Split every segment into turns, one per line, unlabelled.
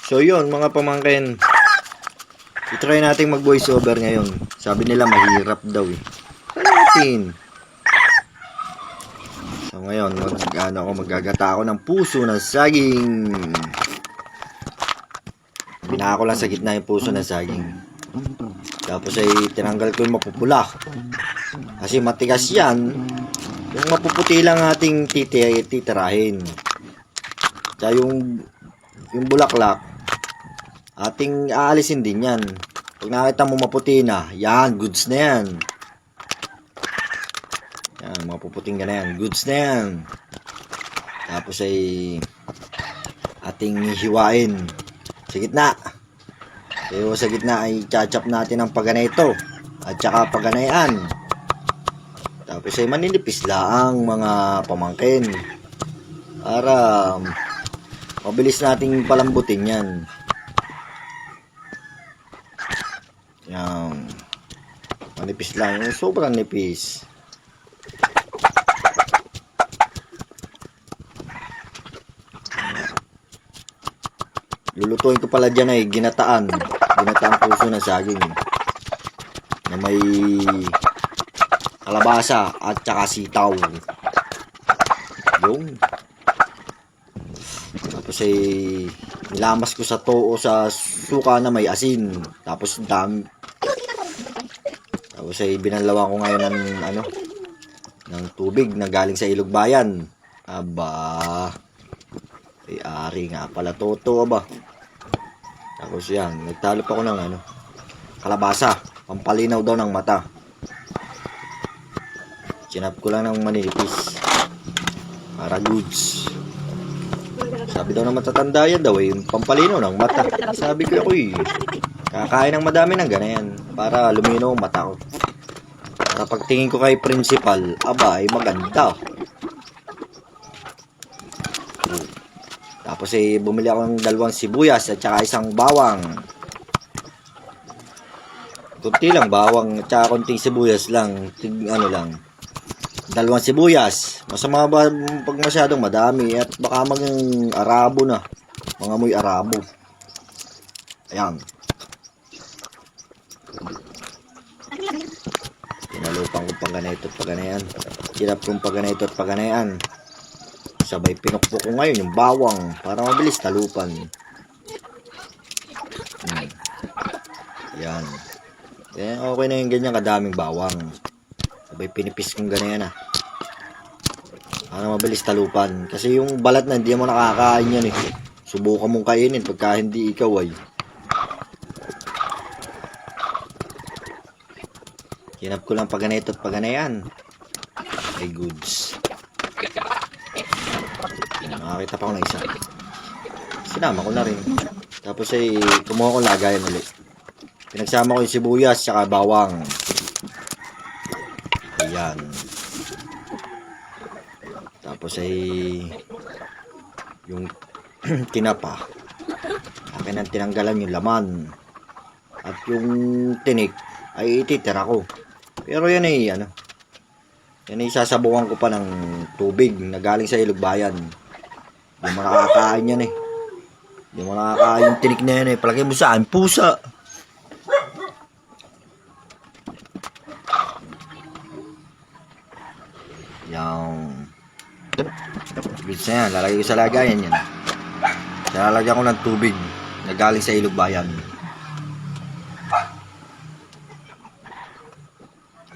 So yun mga pamangkin, itry natin mag voice over ngayon. Sabi nila mahirap daw eh. Try natin. So ngayon, magagata ako ng puso ng saging. Binaka ko lang sa gitna yung puso ng saging. Tapos ay tinanggal ko yung mapupula. Kasi matigas yan. Yung mapuputi lang ating titirahin. Kaya yung bulaklak, ating aalisin din yan. Pag nakita mo maputi na, yan, goods na yan. Yan, mapuputing ka na yan, goods na yan. Tapos ay ating hiwain sa gitna. So sa gitna ay chachap natin ang paganito at saka paganayan. Tapos ay maninipis lang mga pamangkin para mabilis nating palambutin yan. Yan. Manipis lang. Sobrang nipis. Lulutuin ko pala dyan ay ginataan puso ng saging na may kalabasa at saka sitaw. Yung tapos ay nilamas ko sa sa suka na may asin. Tapos ay binalawan ko ngayon ng tubig na galing sa Ilog Bayan. Aba, ay ari nga pala toto ba. Tapos yan, nagtalop ako ng kalabasa, pampalinaw daw ng mata. Sinap ko lang ng manipis para goods. Sabi daw ng matatanda yan daw yung pampalinaw ng mata. Sabi ko kakain ng madami ng ganayan para luminaw ang mata ko. Para pagtingin ko kay principal, aba ay maganda. Tapos ay bumili ako ng 2 sibuyas at saka 1 bawang. Kunti lang bawang at saka kunting sibuyas lang. Lang. 2 sibuyas. Masama ba pag masyadong madami at baka maging arabo na. Mga amoy arabo. Ayan. Pinalupan ko paganito at paganayan. Sinap kong paganito at paganayan. Sabay pinukpok ko ngayon yung bawang para mabilis talupan. Yan. Okay na yung ganyan kadaming bawang. Sabay pinipis kong ganayan para mabilis talupan. Kasi yung balat na hindi mo nakakain yan eh. Subukan mong kainin pagka hindi ikaw ay. Hinap ko lang paganito at paganayan. Ay goods. Nakakita pa ako ng isa. Sinama ko na rin. Tapos ay kumuha ko lagayan ulit. Pinagsama ko yung sibuyas saka bawang. Ayan. Tapos ay yung tinapa. Akin ang tinanggalan yung laman. At yung tinik ay ititira ko. Pero yan ay yan ay sasabukan ko pa ng tubig na galing sa Ilog Bayan. Hindi mo nakakain yan eh. Hindi mo nakakain yung tinik na yan eh. Palagay mo saan? Pusa. Yung bits na yan. Lalagay ko sa lagayan yan. Lalagyan ko ng tubig na galing sa Ilog Bayan.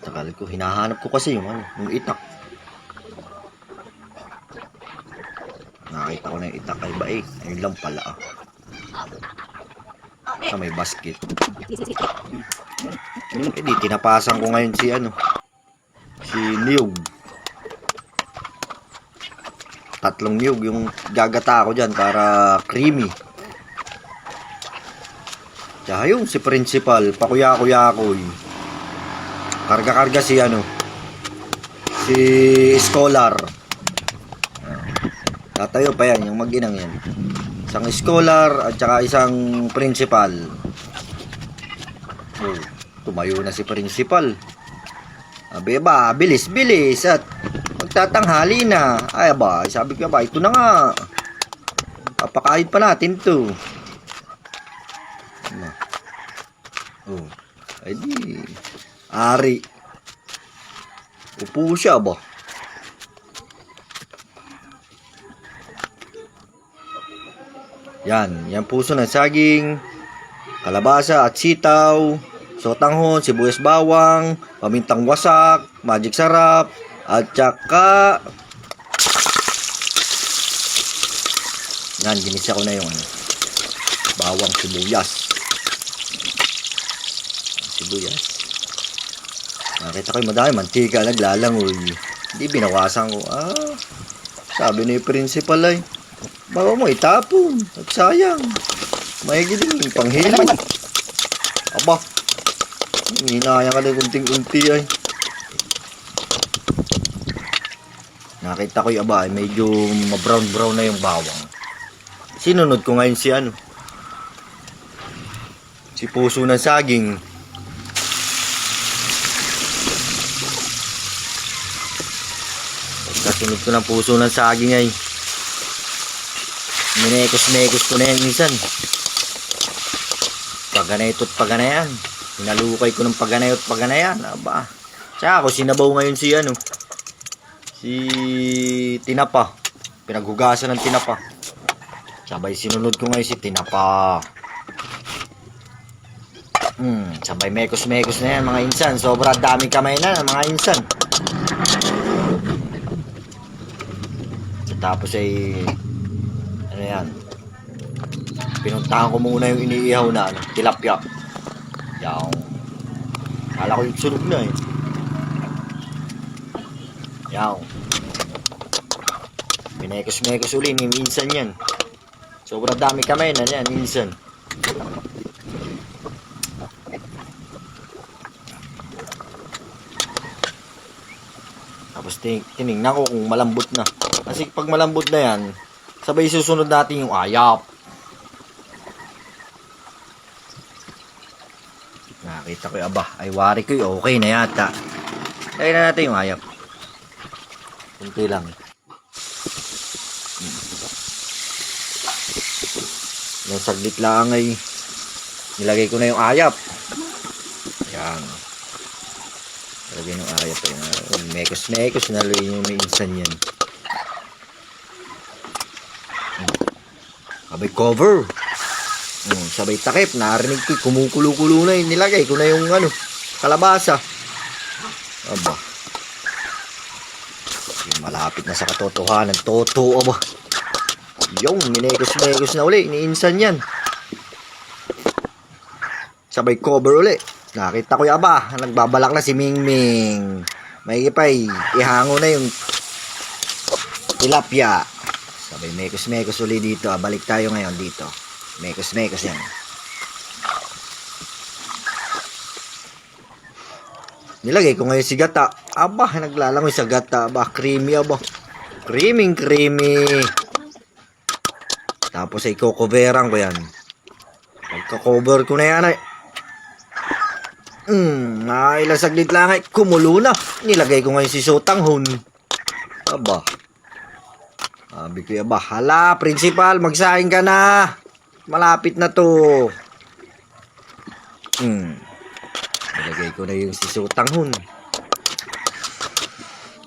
Takal ko. Hinahanap ko kasi yung itak. Nakita ko na yung itak ay baik. Ayun lang pala sa may basket. Di tinapasan ko ngayon si niyog. 3 niyog yung gagata ko dyan para creamy. Tsaka yung si principal, pakuya-kuya-kuy. Karga-karga si scholar. Tatayo pa yan, yung mag-inang yan. Isang scholar at saka isang principal. Tumayo na si principal. Sabi ba, bilis-bilis at magtatanghali na. Ay ba, sabi ko ba, ito na nga. Papakain pa natin to. Oh. Ay di. Ari. Upo siya ba? Yan puso ng saging, kalabasa at sitaw, sotanghon, sibuyas bawang, pamintang wasak, magic sarap, at saka yan, ginisa ko na yung bawang sibuyas. Nakita ko yung madami mantika naglalangoy. Hindi binawasan ko. Sabi ni principal ay, bago mo itapon at sayang. Mahigit din panghilang. Aba, hinayang ka na kunting-unti ay. Nakita ko yung aba ay medyo ma-brown-brown na yung bawang. Sinunod ko ngayon si puso ng saging. Kasunod ko ng puso ng saging ay minekos-mekos ko na yan minsan. Paganayot at paganayan. Hinalukay ko ng paganayot at paganayan. Aba. Tsaka ako sinabaw ngayon si tinapa. Pinaghugasan ng tinapa. Sabay sinunod ko ngayon si tinapa. Sabay mekos-mekos na yan mga insan. Sobra daming kamay na mga insan. Tapos ay ano yan, pinuntahan ko muna yung iniihaw na tilapia. Yaw, kala ko yung sunog na yaw, pinekos-mekos uli ni minsan yan. Sobrang dami kamay na yan minsan. Tapos tinignan ko kung malambot na. Kasi pag malambot na yan, sabay susunod natin yung ayap. Nakita ko yung aba, ay wari ko yung okay na yata. Kaya na natin yung ayap. Kunti lang. Nung saglit lang ay nilagay ko na yung ayap. Ayan. Nilagay yung ayap. Mekos-mekos, nalagay yung minsan yan. Sabay cover. Sabay takip. Narinig ko. Kumukulo-kulo na yun. Nilagay ko na yung kalabasa. Aba. Malapit na sa katotohanan. Totoo ba? Yung minekos-mekos na uli. Iniinsan yan. Sabay cover uli. Nakita ko yung aba. Nagbabalak na si Mingming. May ipay. Ihango na yung tilapia. Sabay mekos-mekos uli dito. Balik tayo ngayon dito. Mekos-mekos yan. Nilagay ko ngayon si gata. Aba, naglalangoy sa gata. Aba, creamy aba. Creamy. Tapos ay cocoveran ko yan. Pagka-cover ko na yan ay ilang saglit lang ay kumulo na. Nilagay ko ngayon si sotanghon. Aba. Sabi ko, ba, hala, principal, magsaing ka na. Malapit na to. Nilagay ko na yung sisutanghon.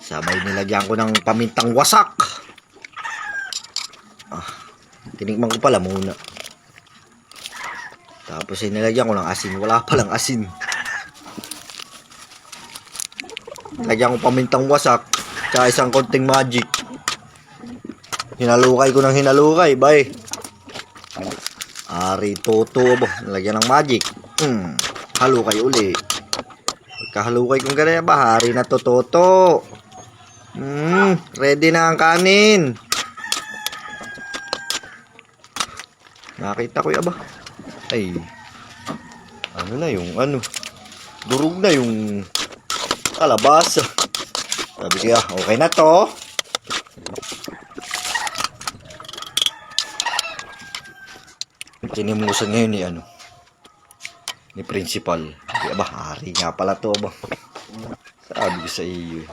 Sabay nilagyan ko ng pamintang wasak. Tinikman ko pala muna. Tapos ay nilagyan ko ng asin. Wala palang asin. Nilagyan ko pamintang wasak. Tsaka isang konting magic. Hinalukay ko ng hinalukay, bay. Ari toto ba? Nalagyan ng magic. Halukay uli. Pagkahalukay kong ganyan ba? Hari na to toto. Ready na ang kanin. Nakita ko yung aba. Ay. Ano na yung durog na yung kalabasa. Sabi ko, okay na to. Tinimusan ngayon ni principal. Di ba, hari nga pala to ba. Sabi ko sa iyo.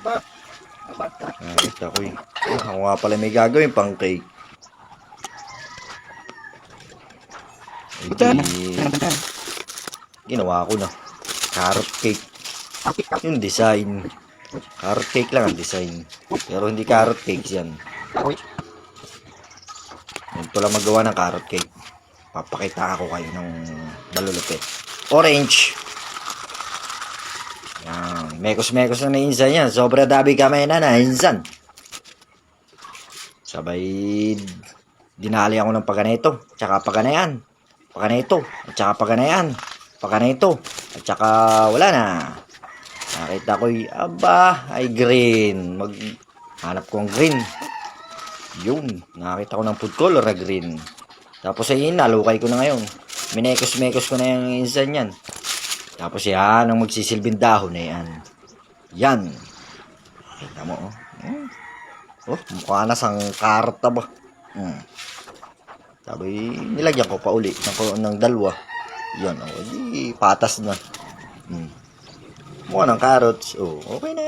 Nakita ko ako nga pala may gagawin pang cake. ginawa ko na. Carrot cake. Yung design. Carrot cake lang ang design. Pero hindi carrot cake yan. Ito lang magawa ng carrot cake. Papakita ako kayo ng malulupit. Orange. Yan. Mekos-mekos na insan yan. Sobra dabi kamay na insan. Sabay dinali ako ng paganito. Tsaka paganayan. Paganito. At tsaka paganayan. Paganito. At tsaka wala na. Nakita ko ay green. Hanap ko ang green. Yun. Nakita ko ng food color na green. Tapos ay nalukay ko na ngayon. Minekos-mekos ko na yung insan yan. Tapos yan, ang magsisilbing dahon na yan. Yan. Kita mo, oh. Oh, mukha na sang carrot na ba? Sabi, nilagyan ko pa uli ng dalawa. Yan, oh. Di, patas na. Mukha ng carrots. Oh, okay na yan.